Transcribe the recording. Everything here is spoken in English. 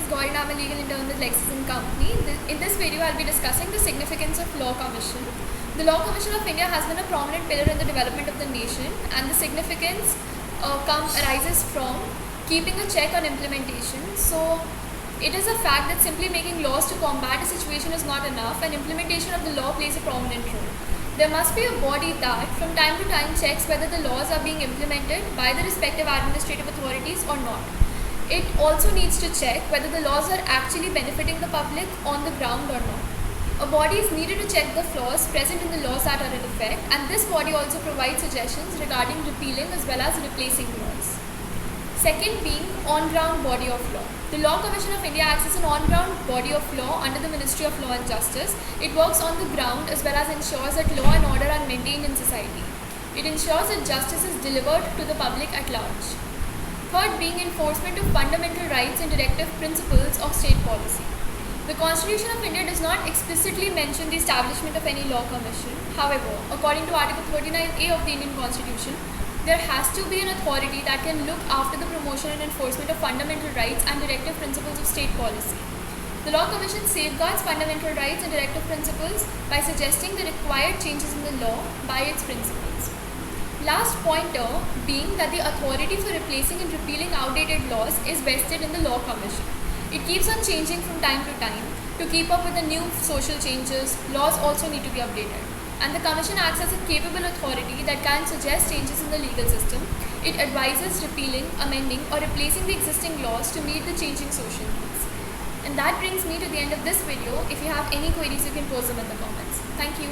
is Gauri. I'm a legal intern with Lexis & Company. In this video, I'll be discussing the significance of Law Commission. The Law Commission of India has been a prominent pillar in the development of the nation, and the significance arises from keeping a check on implementation. So, it is a fact that simply making laws to combat a situation is not enough, and implementation of the law plays a prominent role. There must be a body that, from time to time, checks whether the laws are being implemented by the respective administrative authorities or not. It also needs to check whether the laws are actually benefiting the public on the ground or not. A body is needed to check the flaws present in the laws that are in effect, and this body also provides suggestions regarding repealing as well as replacing laws. Second being on-ground body of law. The Law Commission of India acts as an on-ground body of law under the Ministry of Law and Justice. It works on the ground as well as ensures that law and order are maintained in society. It ensures that justice is delivered to the public at large. Third being enforcement of fundamental rights and directive principles of state policy. The Constitution of India does not explicitly mention the establishment of any law commission. However, according to Article 39A of the Indian Constitution, there has to be an authority that can look after the promotion and enforcement of fundamental rights and directive principles of state policy. The Law Commission safeguards fundamental rights and directive principles by suggesting the required changes in the law by its principles. Last pointer being that the authority for replacing and repealing outdated laws is vested in the Law Commission. It keeps on changing from time to time. To keep up with the new social changes, laws also need to be updated. And the Commission acts as a capable authority that can suggest changes in the legal system. It advises repealing, amending, or replacing the existing laws to meet the changing social needs. And that brings me to the end of this video. If you have any queries, you can post them in the comments. Thank you.